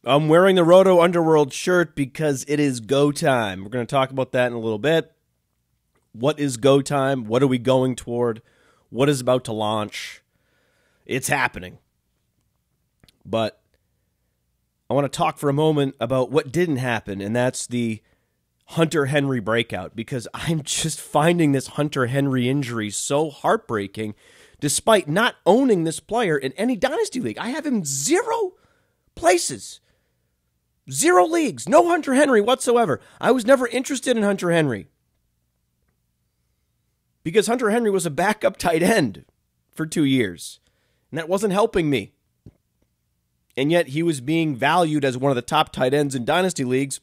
I'm wearing the RotoUnderworld shirt because it is go time. We're going to talk about that in a little bit. What is go time? What are we going toward? What is about to launch? It's happening. But I want to talk for a moment about what didn't happen, and that's the Hunter Henry breakout, because I'm just finding this Hunter Henry injury so heartbreaking, despite not owning this player in any Dynasty League. I have him 0 places. 0 leagues. No Hunter Henry whatsoever. I was never interested in Hunter Henry because Hunter Henry was a backup tight end for 2 years, and that wasn't helping me. And yet he was being valued as one of the top tight ends in Dynasty Leagues,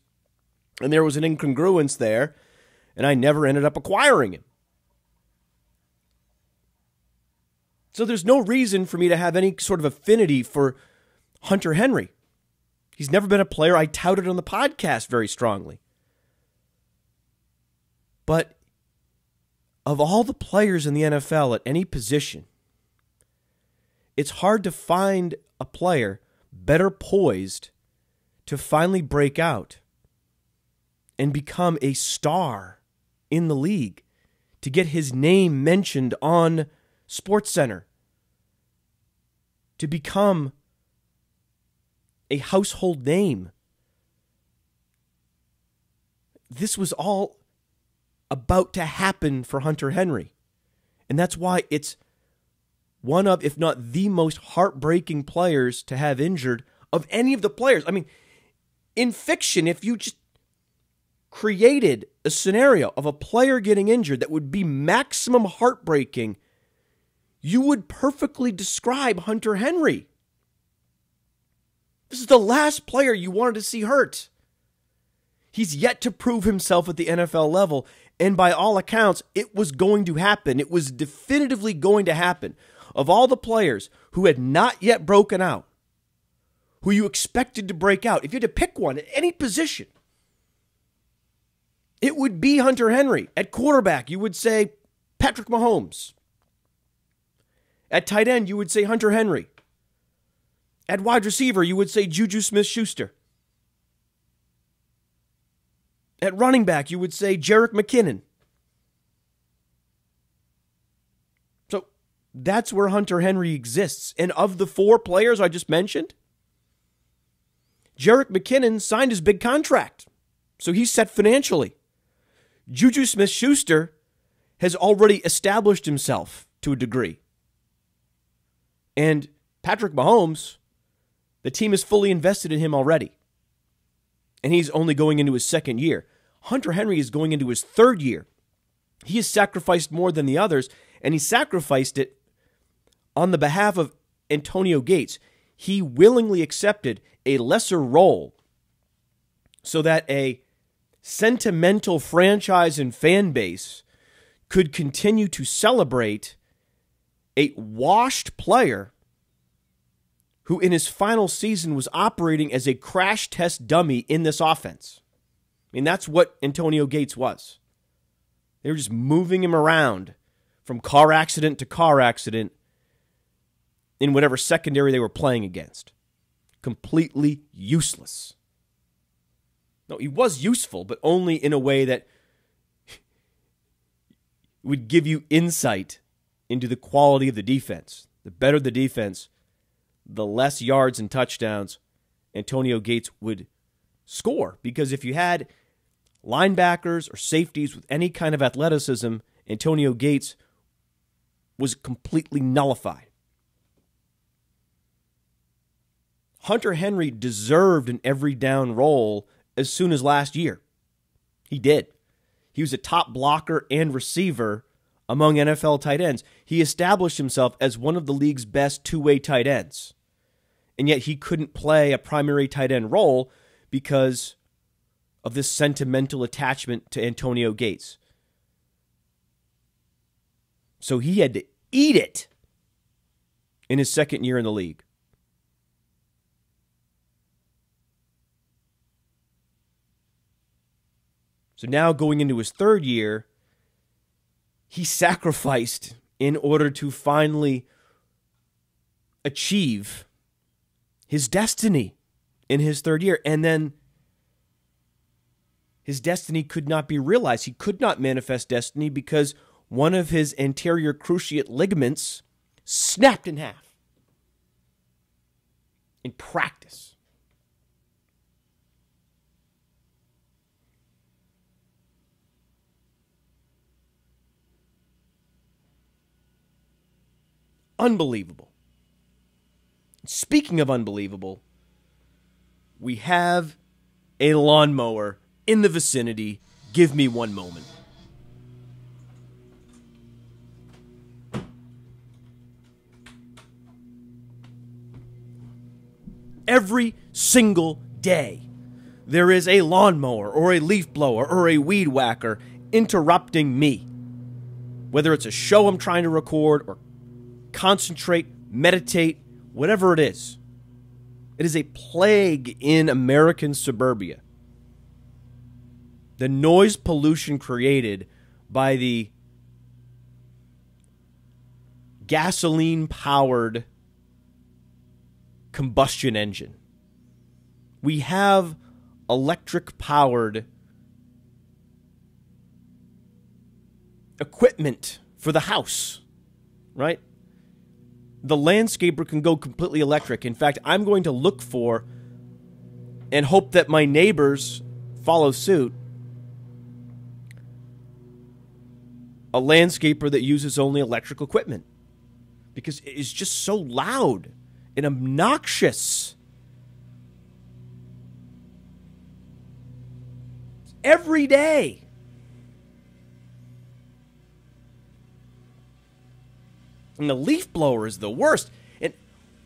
and there was an incongruence there, and I never ended up acquiring him. So there's no reason for me to have any sort of affinity for Hunter Henry. He's never been a player I touted on the podcast very strongly. But of all the players in the NFL at any position, it's hard to find a player better poised to finally break out and become a star in the league, to get his name mentioned on SportsCenter, to become a household name. This was all about to happen for Hunter Henry. And that's why it's one of, if not the most heartbreaking players to have injured of any of the players. I mean, in fiction, if you just created a scenario of a player getting injured that would be maximum heartbreaking, you would perfectly describe Hunter Henry. This is the last player you wanted to see hurt. He's yet to prove himself at the NFL level, and by all accounts, it was going to happen. It was definitively going to happen. Of all the players who had not yet broken out, who you expected to break out, if you had to pick one at any position, it would be Hunter Henry. At quarterback, you would say Patrick Mahomes. At tight end, you would say Hunter Henry. At wide receiver, you would say Juju Smith-Schuster. At running back, you would say Jerick McKinnon. So that's where Hunter Henry exists. And of the 4 players I just mentioned, Jerick McKinnon signed his big contract, so he's set financially. Juju Smith-Schuster has already established himself to a degree. And Patrick Mahomes, the team is fully invested in him already. And he's only going into his 2nd year. Hunter Henry is going into his 3rd year. He has sacrificed more than the others, and he sacrificed it on the behalf of Antonio Gates. He willingly accepted a lesser role so that a sentimental franchise and fan base could continue to celebrate a washed player who in his final season was operating as a crash test dummy in this offense. I mean, that's what Antonio Gates was. They were just moving him around from car accident to car accident in whatever secondary they were playing against. Completely useless. No, he was useful, but only in a way that would give you insight into the quality of the defense. The better the defense, the less yards and touchdowns Antonio Gates would score. Because if you had linebackers or safeties with any kind of athleticism, Antonio Gates was completely nullified. Hunter Henry deserved an every down role as soon as last year. He did. He was a top blocker and receiver among NFL tight ends. He established himself as one of the league's best two-way tight ends. And yet he couldn't play a primary tight end role because of this sentimental attachment to Antonio Gates. So he had to eat it in his 2nd year in the league. So now going into his 3rd year, he sacrificed in order to finally achieve his destiny in his third year. And then his destiny could not be realized. He could not manifest destiny because one of his anterior cruciate ligaments snapped in half in practice. Unbelievable. Speaking of unbelievable, we have a lawnmower in the vicinity. Give me one moment. Every single day, there is a lawnmower or a leaf blower or a weed whacker interrupting me. Whether it's a show I'm trying to record or concentrate, meditate, whatever it is. It is a plague in American suburbia. The noise pollution created by the gasoline-powered combustion engine. We have electric-powered equipment for the house, right? The landscaper can go completely electric. In fact, I'm going to look for and hope that my neighbors follow suit a landscaper that uses only electric equipment, because it is just so loud and obnoxious. Every day. And the leaf blower is the worst. And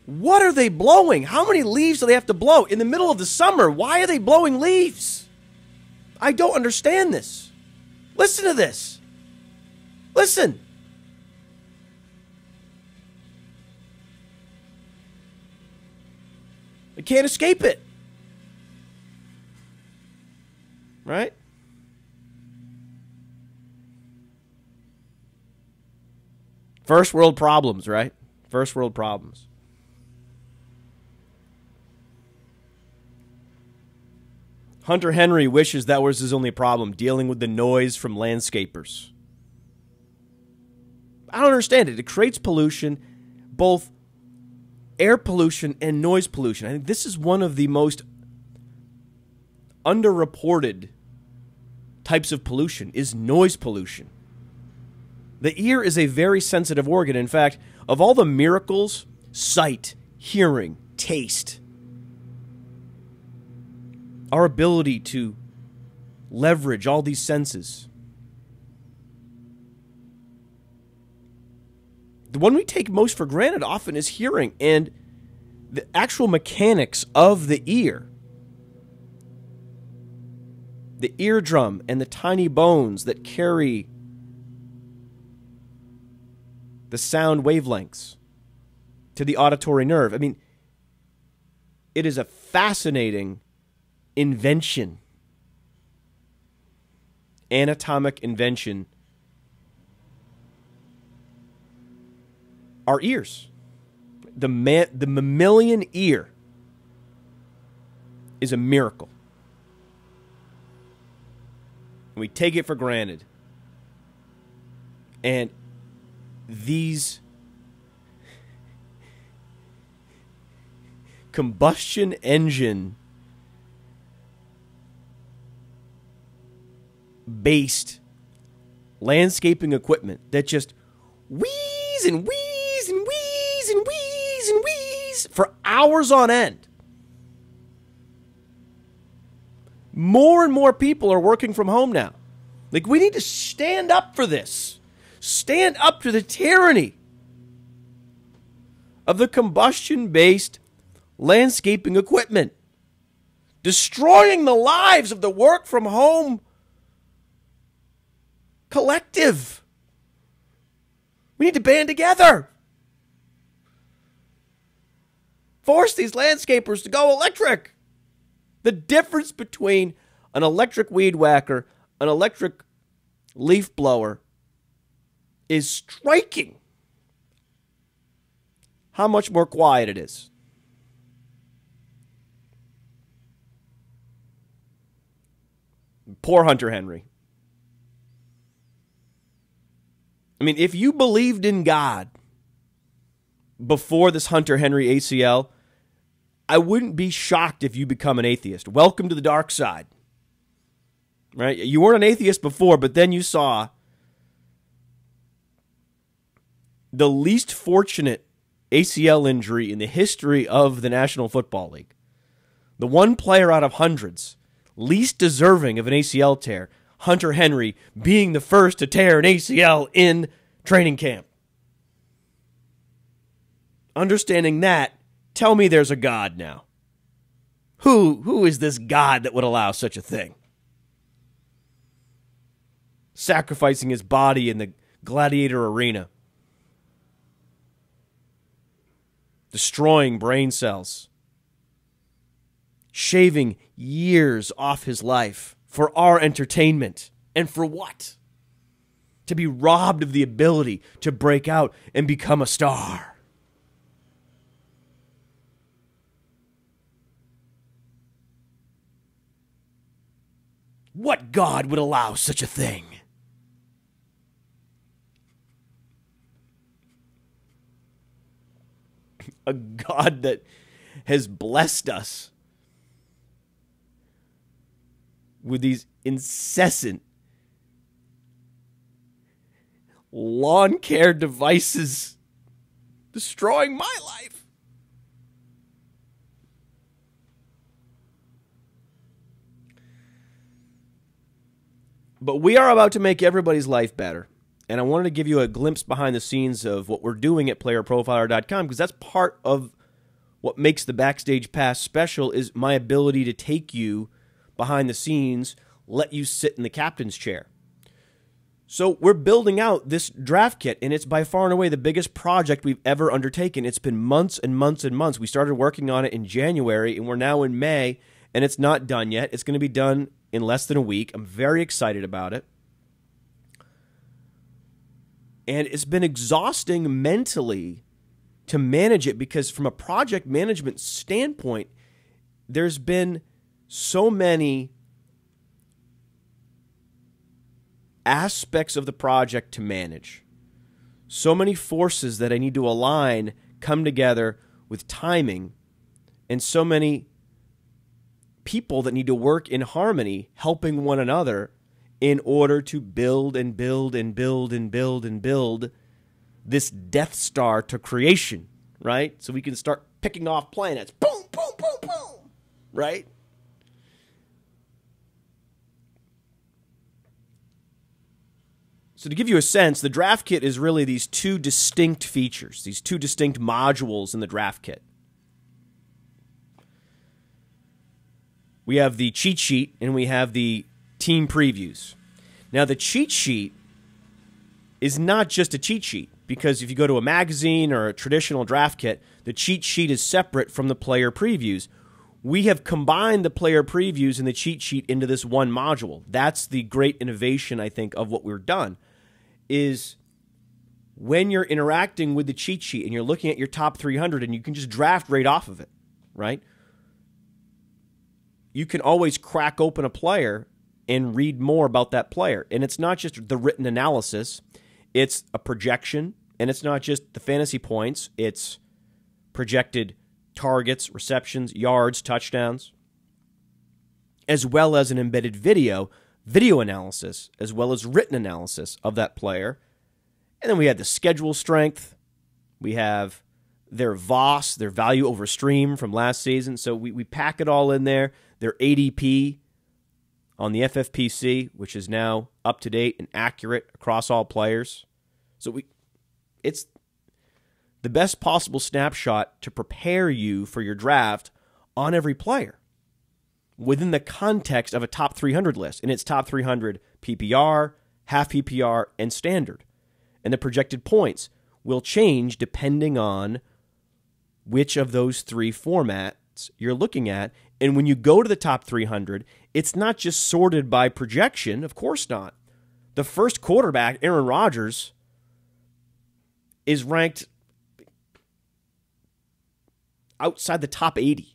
what are they blowing? How many leaves do they have to blow in the middle of the summer? Why are they blowing leaves? I don't understand this. Listen to this. Listen. I can't escape it. Right? First world problems, right? First world problems. Hunter Henry wishes that was his only problem, dealing with the noise from landscapers. I don't understand it. It creates pollution, both air pollution and noise pollution. I think this is one of the most underreported types of pollution, is noise pollution. The ear is a very sensitive organ. In fact, of all the miracles, sight, hearing, taste, our ability to leverage all these senses, the one we take most for granted often is hearing, and the actual mechanics of the ear. The eardrum and the tiny bones that carry the sound wavelengths to the auditory nerve. I mean, it is a fascinating invention, anatomic invention. Our ears. The mammalian ear is a miracle. We take it for granted. And these combustion engine based landscaping equipment that just wheeze and wheeze and wheeze and wheeze and wheeze for hours on end. More and more people are working from home now. Like, we need to stand up for this. Stand up to the tyranny of the combustion-based landscaping equipment, destroying the lives of the work-from-home collective. We need to band together. Force these landscapers to go electric. The difference between an electric weed whacker, an electric leaf blower, is striking. How much more quiet it is. Poor Hunter Henry. I mean, if you believed in God before this Hunter Henry ACL, I wouldn't be shocked if you become an atheist. Welcome to the dark side. Right? You weren't an atheist before, but then you saw the least fortunate ACL injury in the history of the National Football League. The one player out of hundreds least deserving of an ACL tear, Hunter Henry, being the first to tear an ACL in training camp. Understanding that, tell me there's a God now. Who is this God that would allow such a thing? Sacrificing his body in the gladiator arena. Destroying brain cells. Shaving years off his life for our entertainment. And for what? To be robbed of the ability to break out and become a star. What God would allow such a thing? A God that has blessed us with these incessant lawn care devices destroying my life. But we are about to make everybody's life better. And I wanted to give you a glimpse behind the scenes of what we're doing at PlayerProfiler.com, because that's part of what makes the Backstage Pass special, is my ability to take you behind the scenes, let you sit in the captain's chair. So we're building out this draft kit, and it's by far and away the biggest project we've ever undertaken. It's been months and months and months. We started working on it in January, and we're now in May, and it's not done yet. It's going to be done in less than a week. I'm very excited about it. And it's been exhausting mentally to manage it, because from a project management standpoint, there's been so many aspects of the project to manage. So many forces that I need to align, come together with timing, and so many people that need to work in harmony, helping one another in order to build and build and build and build and build this Death Star to creation, right? So we can start picking off planets. Boom, boom, boom, boom, right? So to give you a sense, the draft kit is really these two distinct features, these two distinct modules in the draft kit. We have the cheat sheet and we have the team previews. Now, the cheat sheet is not just a cheat sheet, because if you go to a magazine or a traditional draft kit, the cheat sheet is separate from the player previews. We have combined the player previews and the cheat sheet into this one module. That's the great innovation, I think, of what we've done, is when you're interacting with the cheat sheet and you're looking at your top 300 and you can just draft right off of it, right? You can always crack open a player and read more about that player. And it's not just the written analysis, it's a projection, and it's not just the fantasy points, it's projected targets, receptions, yards, touchdowns, as well as an embedded video analysis, as well as written analysis of that player. And then we had the schedule strength. We have their VOS, their value over stream from last season. So we pack it all in there. Their ADP on the FFPC, which is now up to date and accurate across all players. So it's the best possible snapshot to prepare you for your draft on every player within the context of a top 300 list. And it's top 300 PPR, half PPR, and standard. And the projected points will change depending on which of those three formats you're looking at. And when you go to the top 300, it's not just sorted by projection. Of course not. The first quarterback, Aaron Rodgers, is ranked outside the top 80.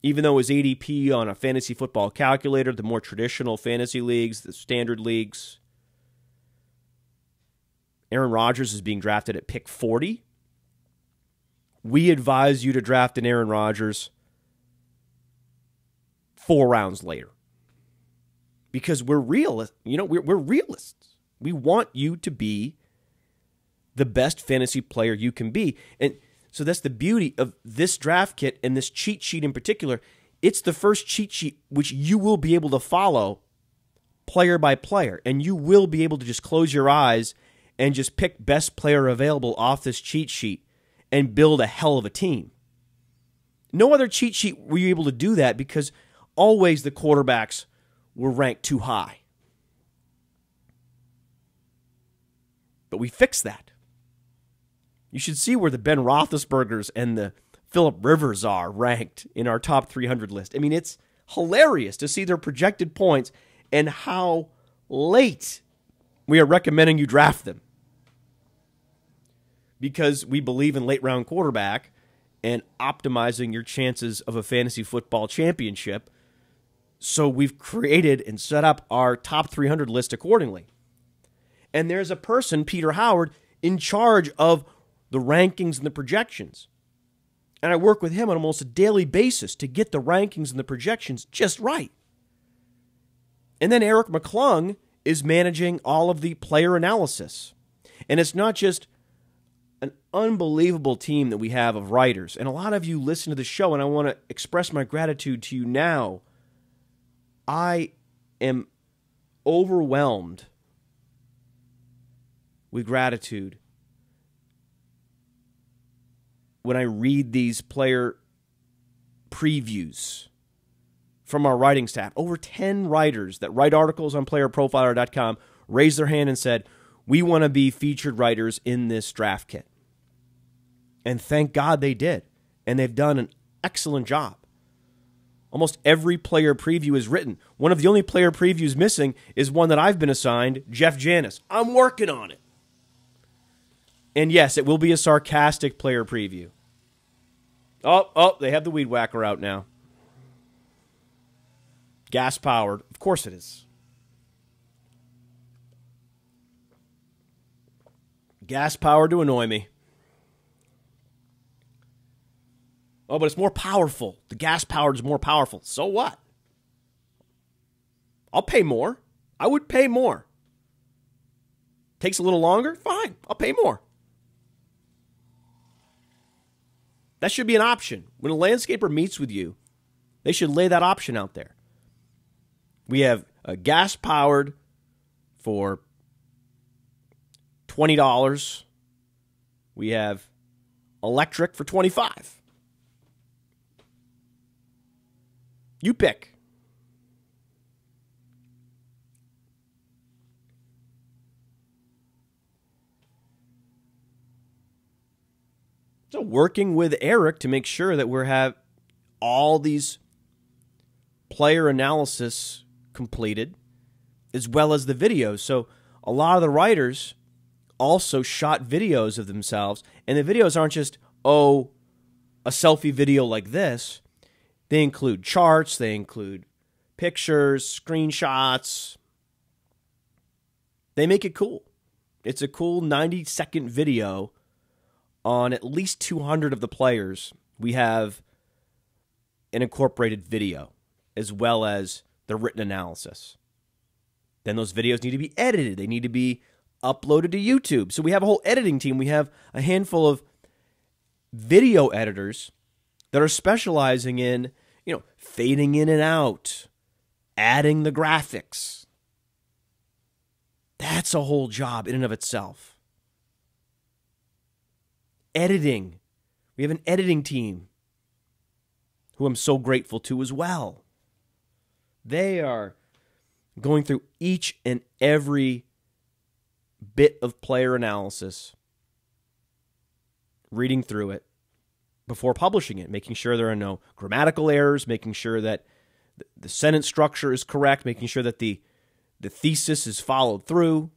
Even though his ADP on a fantasy football calculator, the more traditional fantasy leagues, the standard leagues, Aaron Rodgers is being drafted at pick 40. We advise you to draft an Aaron Rodgers 4 rounds later. Because we're realists. We're realists. We want you to be the best fantasy player you can be. And so that's the beauty of this draft kit and this cheat sheet in particular. It's the first cheat sheet which you will be able to follow player by player. And you will be able to just close your eyes and just pick best player available off this cheat sheet and build a hell of a team. No other cheat sheet were you able to do that because always the quarterbacks were ranked too high. But we fixed that. You should see where the Ben Roethlisbergers and the Phillip Rivers are ranked in our top 300 list. I mean, it's hilarious to see their projected points and how late we are recommending you draft them. Because we believe in late round quarterback and optimizing your chances of a fantasy football championship. So we've created and set up our top 300 list accordingly. And there's a person, Peter Howard, in charge of the rankings and the projections. And I work with him on almost a daily basis to get the rankings and the projections just right. And then Eric McClung is managing all of the player analysis. And it's not just an unbelievable team that we have of writers. And a lot of you listen to the show, and I want to express my gratitude to you now. I am overwhelmed with gratitude when I read these player previews from our writing staff. Over 10 writers that write articles on PlayerProfiler.com raised their hand and said, we want to be featured writers in this draft kit. And thank God they did. And they've done an excellent job. Almost every player preview is written. One of the only player previews missing is one that I've been assigned, Jeff Janis. I'm working on it. And yes, it will be a sarcastic player preview. Oh, they have the weed whacker out now. Gas powered. Of course it is. Gas powered to annoy me. Oh, but it's more powerful. The gas powered is more powerful. So what? I'll pay more. I would pay more. Takes a little longer? Fine. I'll pay more. That should be an option. When a landscaper meets with you, they should lay that option out there. We have a gas powered for $20. We have electric for $25. You pick. So working with Eric to make sure that we have all these player analysis completed, as well as the videos. So a lot of the writers also shot videos of themselves, and the videos aren't just, a selfie video like this. They include charts, they include pictures, screenshots. They make it cool. It's a cool 90-second video on at least 200 of the players. We have an incorporated video as well as the written analysis. Then those videos need to be edited. They need to be uploaded to YouTube. So we have a whole editing team. We have a handful of video editors that are specializing in, fading in and out, adding the graphics. That's a whole job in and of itself. Editing. We have an editing team who I'm so grateful to as well. They are going through each and every bit of player analysis, reading through it before publishing it, making sure there are no grammatical errors, making sure that the sentence structure is correct, making sure that the thesis is followed through.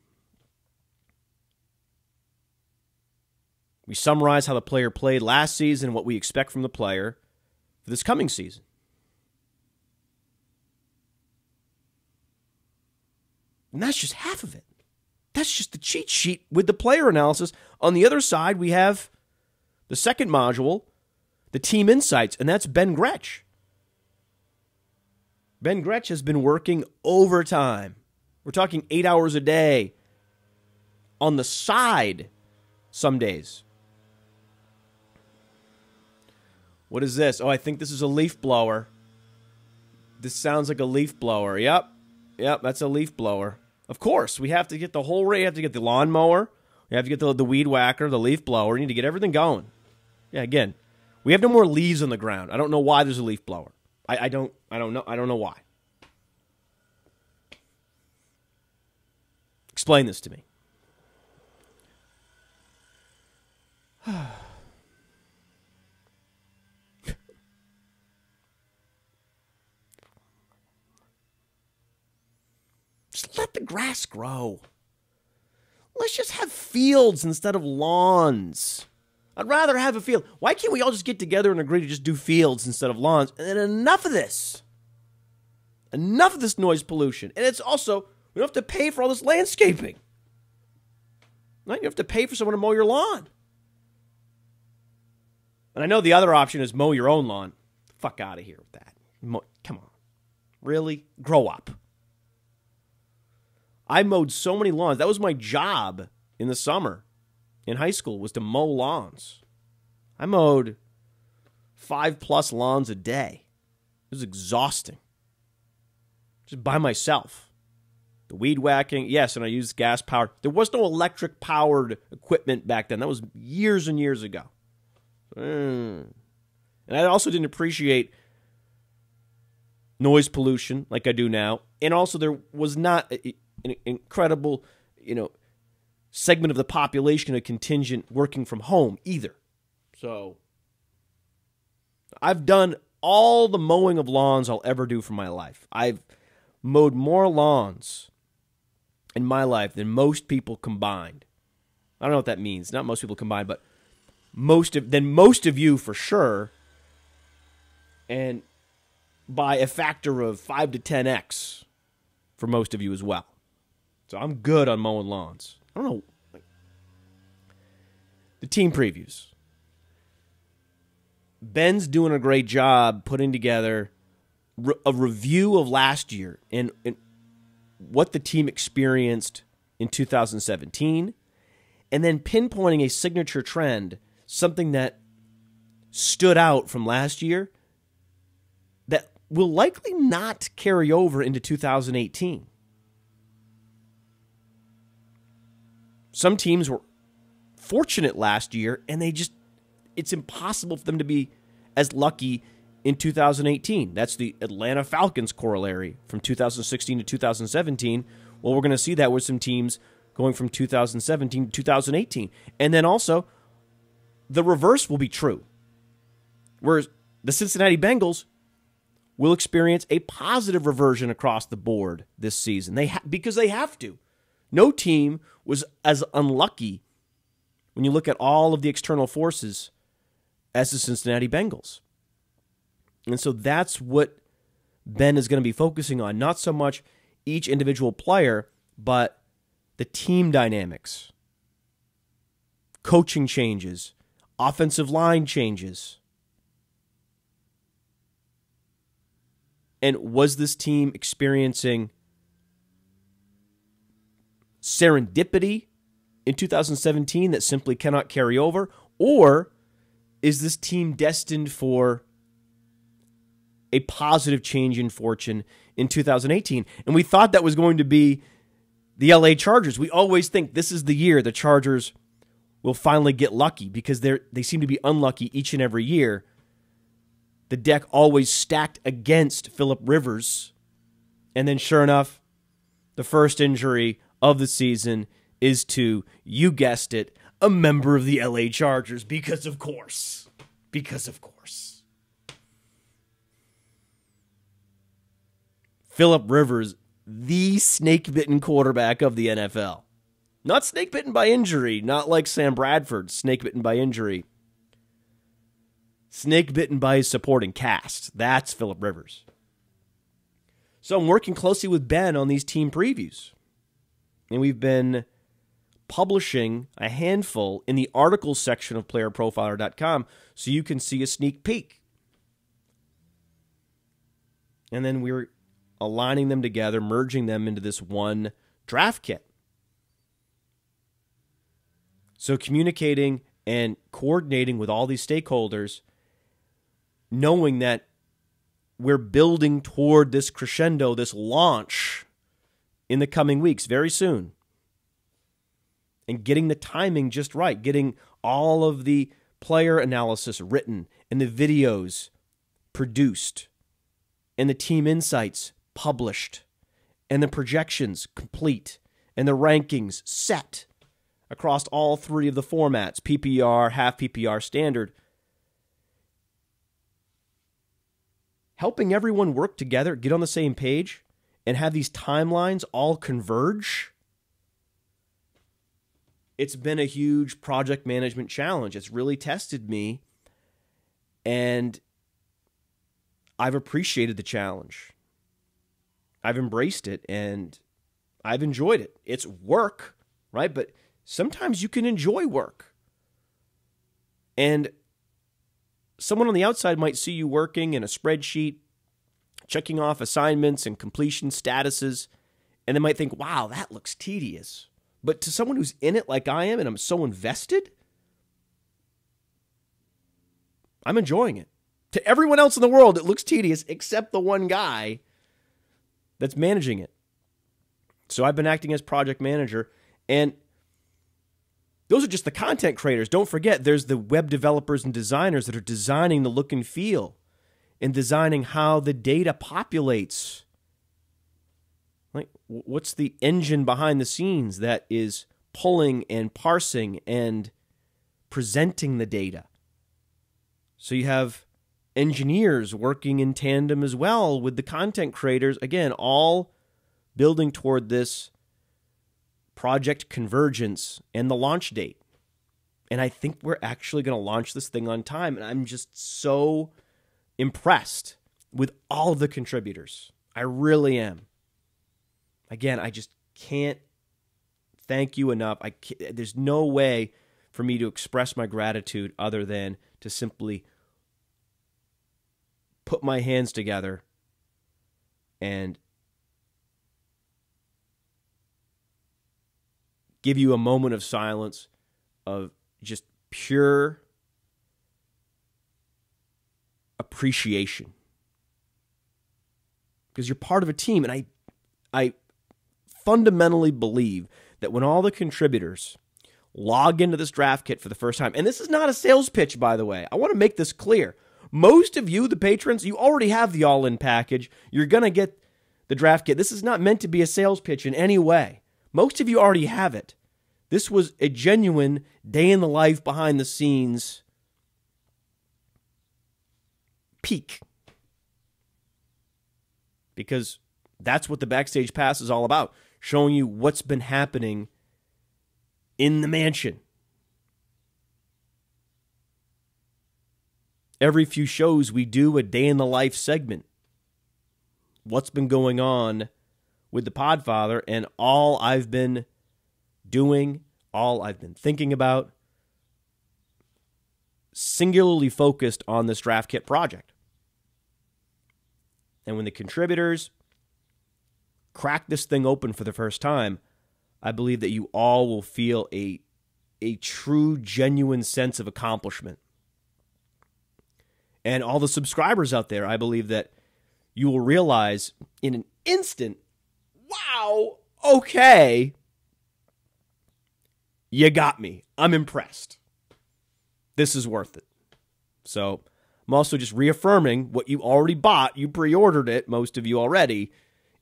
We summarize how the player played last season and what we expect from the player for this coming season. And that's just half of it. That's just the cheat sheet with the player analysis. On the other side, we have the second module, the team insights, and that's Ben Gretsch. Ben Gretsch has been working overtime. We're talking 8 hours a day on the side some days. What is this? Oh, I think this is a leaf blower. This sounds like a leaf blower. Yep, that's a leaf blower. Of course, we have to get the whole array. You have to get the lawnmower. We have to get the weed whacker, the leaf blower. We need to get everything going. Yeah, again, we have no more leaves on the ground. I don't know why there's a leaf blower. I don't know why. Explain this to me. Just let the grass grow. Let's just have fields instead of lawns. I'd rather have a field. Why can't we all just get together and agree to just do fields instead of lawns? And then enough of this. Enough of this noise pollution. And it's also, we don't have to pay for all this landscaping. Right? You have to pay for someone to mow your lawn. And I know the other option is mow your own lawn. Fuck out of here with that. Come on. Really? Grow up. I mowed so many lawns. That was my job in the summer in high school, was to mow lawns. I mowed 5+ lawns a day. It was exhausting. Just by myself. The weed whacking, yes, and I used gas powered. There was no electric powered equipment back then. That was years and years ago. And I also didn't appreciate noise pollution like I do now. And also there was not an incredible, segment of the population, a contingent working from home either. So I've done all the mowing of lawns I'll ever do for my life. I've mowed more lawns in my life than most people combined. I don't know what that means. Not most people combined, but most of you for sure. And by a factor of 5 to 10x for most of you as well. So I'm good on mowing lawns. I don't know. The team previews. Ben's doing a great job putting together a review of last year and what the team experienced in 2017, and then pinpointing a signature trend, something that stood out from last year that will likely not carry over into 2018. Some teams were fortunate last year, and it's impossible for them to be as lucky in 2018. That's the Atlanta Falcons corollary from 2016 to 2017. Well, we're going to see that with some teams going from 2017 to 2018. And then also, the reverse will be true. Whereas the Cincinnati Bengals will experience a positive reversion across the board this season. Because they have to. No team was as unlucky when you look at all of the external forces as the Cincinnati Bengals. And so that's what Ben is going to be focusing on. Not so much each individual player, but the team dynamics, coaching changes, offensive line changes. And was this team experiencing serendipity in 2017 that simply cannot carry over? Or is this team destined for a positive change in fortune in 2018? And we thought that was going to be the LA Chargers. We always think this is the year the Chargers will finally get lucky because they seem to be unlucky each and every year. The deck always stacked against Phillip Rivers. And then sure enough, the first injury of the season is to, you guessed it, a member of the LA Chargers, because of course. Phillip Rivers, the snake-bitten quarterback of the NFL. Not snake-bitten by injury, not like Sam Bradford, snake-bitten by injury. Snake-bitten by his supporting cast. That's Phillip Rivers. So I'm working closely with Ben on these team previews. And we've been publishing a handful in the articles section of PlayerProfiler.com so you can see a sneak peek. And then we're aligning them together, merging them into this one draft kit. So communicating and coordinating with all these stakeholders, knowing that we're building toward this crescendo, this launch in the coming weeks, very soon. And getting the timing just right, getting all of the player analysis written and the videos produced and the team insights published and the projections complete and the rankings set across all three of the formats, PPR, half PPR, standard. Helping everyone work together, get on the same page, and have these timelines all converge. It's been a huge project management challenge. It's really tested me, and I've appreciated the challenge. I've embraced it, and I've enjoyed it. It's work, right? But sometimes you can enjoy work. And someone on the outside might see you working in a spreadsheet, checking off assignments and completion statuses, and they might think, wow, that looks tedious. But to someone who's in it like I am, and I'm so invested, I'm enjoying it. To everyone else in the world, it looks tedious, except the one guy that's managing it. So I've been acting as project manager, and those are just the content creators. Don't forget, there's the web developers and designers that are designing the look and feel and designing how the data populates. Like, what's the engine behind the scenes that is pulling and parsing and presenting the data? So you have engineers working in tandem as well with the content creators. Again, all building toward this project convergence and the launch date. And I think we're actually going to launch this thing on time. And I'm just so impressed with all of the contributors. I really am. Again, I just can't thank you enough. There's no way for me to express my gratitude other than to simply put my hands together and give you a moment of silence of just pure appreciation. Because you're part of a team, and I fundamentally believe that when all the contributors log into this draft kit for the first time, and this is not a sales pitch, by the way. I want to make this clear. Most of you, the patrons, you already have the all-in package. You're going to get the draft kit. This is not meant to be a sales pitch in any way. Most of you already have it. This was a genuine day in the life, behind the scenes peek. Because that's what the Backstage Pass is all about. Showing you what's been happening in the mansion. Every few shows we do a day in the life segment. What's been going on with the Podfather, and all I've been doing, all I've been thinking about, singularly focused on this draft kit project. And when the contributors crack this thing open for the first time, I believe that you all will feel a true, genuine sense of accomplishment. And all the subscribers out there, I believe that you will realize in an instant, wow, okay, you got me. I'm impressed. This is worth it. So I'm also just reaffirming what you already bought. You pre-ordered it, most of you already.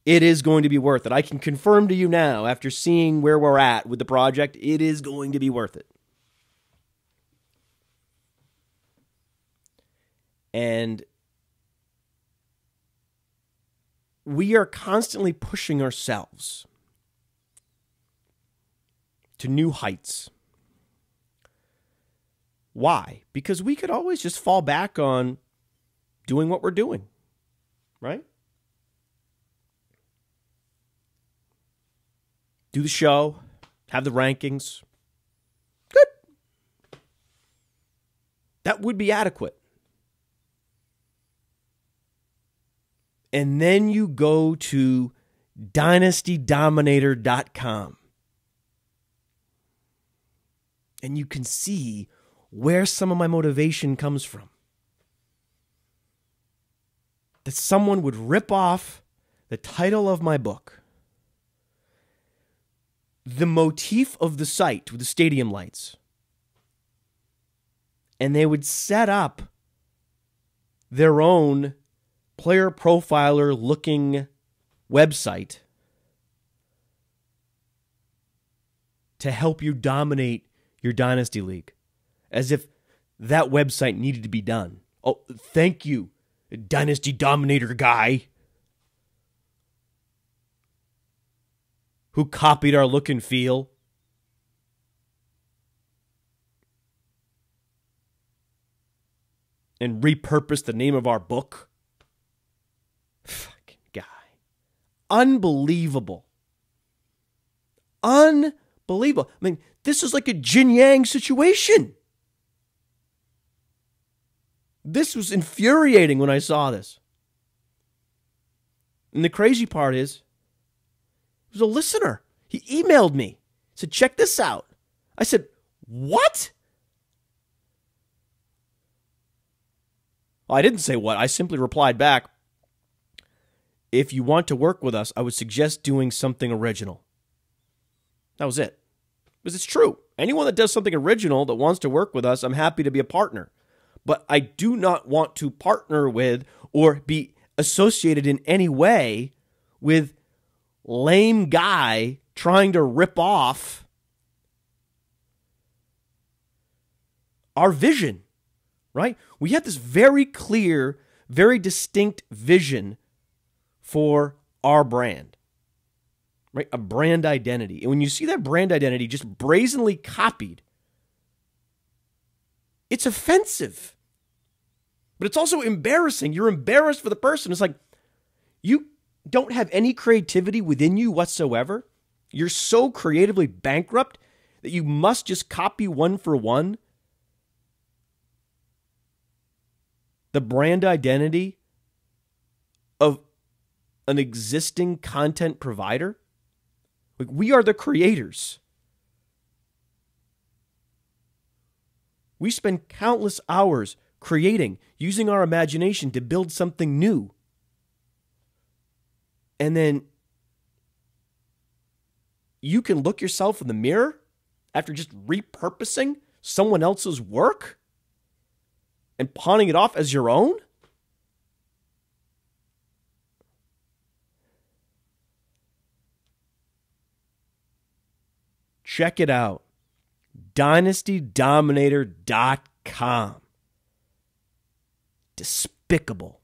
It is going to be worth it. I can confirm to you now, after seeing where we're at with the project, it is going to be worth it. And we are constantly pushing ourselves to new heights. Why? Because we could always just fall back on doing what we're doing, right? do the show, have the rankings. Good. That would be adequate. And then you go to dynastydominator.com. And you can see where some of my motivation comes from. That someone would rip off the title of my book, the motif of the site with the stadium lights, and they would set up their own player profiler looking website to help you dominate your Dynasty League, as if that website needed to be done. Oh, thank you, Dynasty Dominator guy, who copied our look and feel. And repurposed the name of our book. Fucking guy. Unbelievable. Unbelievable. I mean, this is like a Jin Yang situation. This was infuriating when I saw this. And the crazy part is, it was a listener. He emailed me. He said, check this out. I said, what? Well, I didn't say what. I simply replied back, if you want to work with us, I would suggest doing something original. That was it. Because it's true. Anyone that does something original that wants to work with us, I'm happy to be a partner. But I do not want to partner with or be associated in any way with lame guy trying to rip off our vision, right? We had this very clear, very distinct vision for our brand, right? A brand identity. And when you see that brand identity just brazenly copied, it's offensive. But it's also embarrassing. You're embarrassed for the person. It's like, you don't have any creativity within you whatsoever. You're so creatively bankrupt that you must just copy one for one the brand identity of an existing content provider. Like, we are the creators. We spend countless hours creating, using our imagination to build something new. And then you can look yourself in the mirror after just repurposing someone else's work and pawning it off as your own? Check it out. DynastyDominator.com. Despicable.